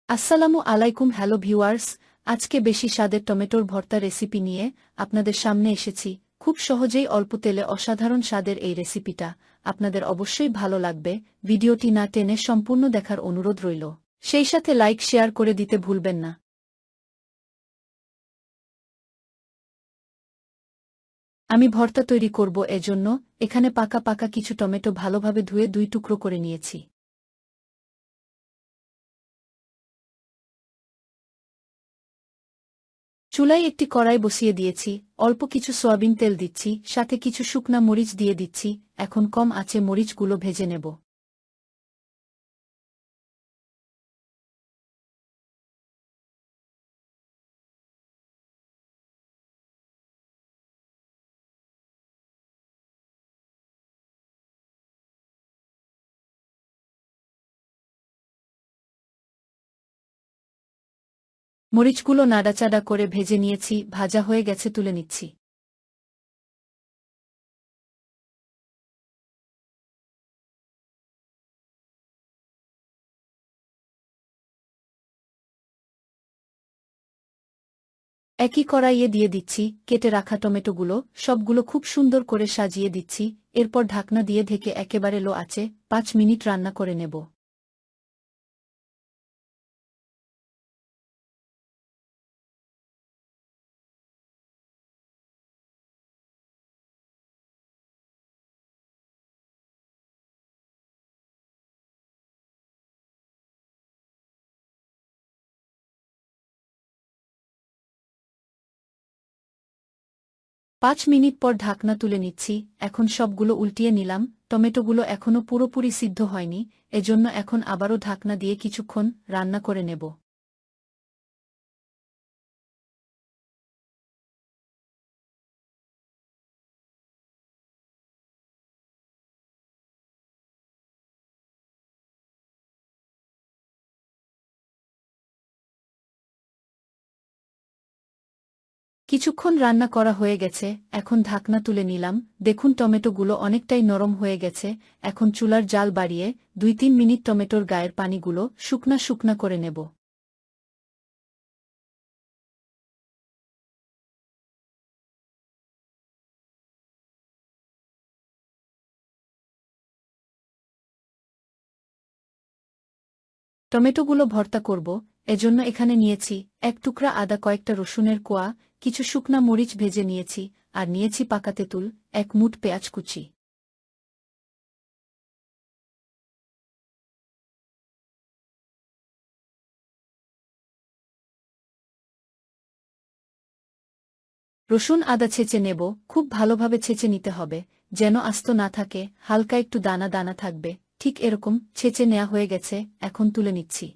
আসসালামু আলাইকুম hello viewers, আজকে বেশি স্বাদের টমেটোর ভর্তা রেসিপি নিয়ে আপনাদের সামনে এসেছি। খুব সহজেই অল্প তেলে অসাধারণ স্বাদের এই রেসিপিটা আপনাদের অবশ্যই ভালো লাগবে। ভিডিওটি না টেনে সম্পূর্ণ দেখার অনুরোধ রইল। সেই সাথে লাইক শেয়ার করে দিতে ভুলবেন না। আমি ভর্তা তৈরি করব, এজন্য এখানে পাকা পাকা কিছু টমেটো ভালোভাবে ধুয়ে 2 টুকরো করে নিয়েছি। চুলায় একটি কড়াই বসিয়ে দিয়েছি, অল্প কিছু সয়াবিন তেল দিচ্ছি, সাথে কিছু শুকনা মরিচ দিয়ে দিচ্ছি। এখন কম আঁচে মরিচগুলো ভেজে নেব। মরিচগুলো নাড়াচাড়া করে ভেজে নিয়েছি, ভাজা হয়ে গেছে, তুলে নিচ্ছি। একই কড়াইয়ে দিয়ে দিচ্ছি কেটে রাখা টমেটোগুলো, সবগুলো খুব সুন্দর করে সাজিয়ে দিচ্ছি। এরপর ঢাকনা দিয়ে ঢেকে একেবারে লো আঁচে 5 মিনিট রান্না করে নেব। পাঁচ মিনিট পর ঢাকনা তুলে নিচ্ছি। এখন সবগুলো উল্টিয়ে নিলাম। টমেটোগুলো এখনও পুরোপুরি সিদ্ধ হয়নি, এজন্য এখন আবারও ঢাকনা দিয়ে কিছুক্ষণ রান্না করে নেব। কিছুক্ষণ রান্না করা হয়ে গেছে, এখন ঢাকনা তুলে নিলাম। দেখুন টমেটোগুলো অনেকটাই নরম হয়ে গেছে। এখন চুলার জাল বাড়িয়ে 2-3 মিনিট টমেটোর গায়ের পানিগুলো শুকনা শুকনা করে নেব। টমেটোগুলো ভর্তা করব, এজন্য এখানে নিয়েছি 1 টুকরা আদা, কয়েকটা রসুনের কোয়া, কিছু শুকনা মরিচ ভেজে নিয়েছি, আর নিয়েছি পাকা তেঁতুল, 1 মুঠ পেঁয়াজ কুচি। রসুন আদা ছেঁচে নেব, খুব ভালোভাবে ছেঁচে নিতে হবে, যেন আস্ত না থাকে, হালকা একটু দানা দানা থাকবে। ঠিক এরকম ছেঁচে নেওয়া হয়ে গেছে, এখন তুলে নিচ্ছি।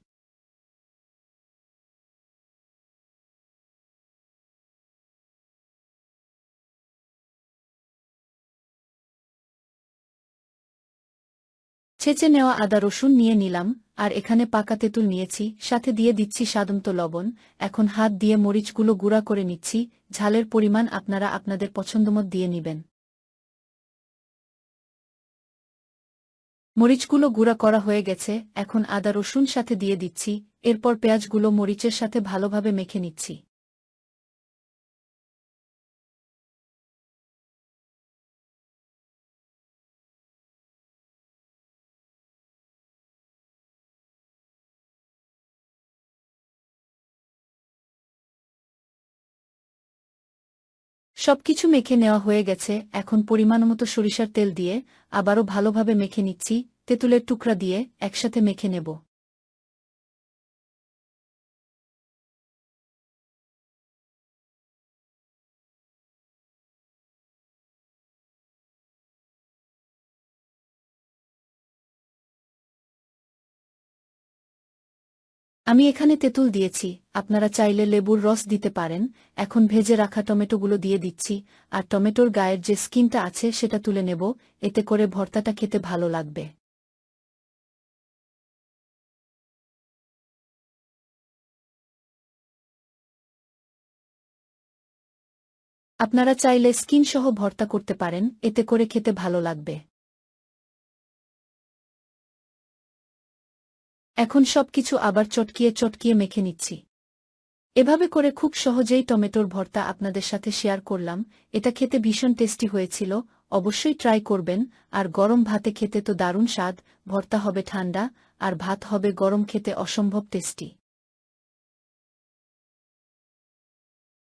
ছেঁচে নেওয়া আদা রসুন নিয়ে নিলাম, আর এখানে পাকা তেঁতুল নিয়েছি, সাথে দিয়ে দিচ্ছি স্বাদমতো লবণ। এখন হাত দিয়ে মরিচগুলো গুঁড়া করে নিচ্ছি। ঝালের পরিমাণ আপনারা আপনাদের পছন্দমত দিয়ে নিবেন। মরিচগুলো গুঁড়া করা হয়ে গেছে, এখন আদা রসুন সাথে দিয়ে দিচ্ছি। এরপর পেঁয়াজগুলো মরিচের সাথে ভালোভাবে মেখে নিচ্ছি। সবকিছু মেখে নেওয়া হয়ে গেছে, এখন পরিমাণমতো সরিষার তেল দিয়ে আবারও ভালোভাবে মেখে নিচ্ছি। তেঁতুলের টুকরা দিয়ে একসাথে মেখে নেব। আমি এখানে তেঁতুল দিয়েছি, আপনারা চাইলে লেবুর রস দিতে পারেন। এখন ভেজে রাখা টমেটোগুলো দিয়ে দিচ্ছি, আর টমেটোর গায়ের যে স্কিনটা আছে সেটা তুলে নেব, এতে করে ভর্তাটা খেতে ভালো লাগবে। আপনারা চাইলে স্কিন সহ ভর্তা করতে পারেন, এতে করে খেতে ভালো লাগবে। এখন সবকিছু আবার চটকিয়ে চটকিয়ে মেখে নিচ্ছি। এভাবে করে খুব সহজেই টমেটোর ভর্তা আপনাদের সাথে শেয়ার করলাম। এটা খেতে ভীষণ টেস্টি হয়েছিল, অবশ্যই ট্রাই করবেন। আর গরম ভাতে খেতে তো দারুণ স্বাদ, ভর্তা হবে ঠান্ডা আর ভাত হবে গরম, খেতে অসম্ভব টেস্টি।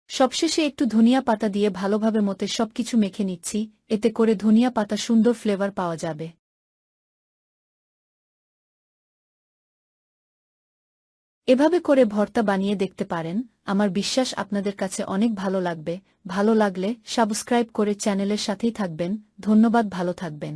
সবশেষে একটু ধনিয়া পাতা দিয়ে ভালোভাবে মতে সবকিছু মেখে নিচ্ছি, এতে করে ধনিয়া পাতা সুন্দর ফ্লেভার পাওয়া যাবে। এভাবে করে ভর্তা বানিয়ে দেখতে পারেন, আমার বিশ্বাস আপনাদের কাছে অনেক ভালো লাগবে। ভালো লাগলে সাবস্ক্রাইব করে চ্যানেলের সাথেই থাকবেন। ধন্যবাদ, ভালো থাকবেন।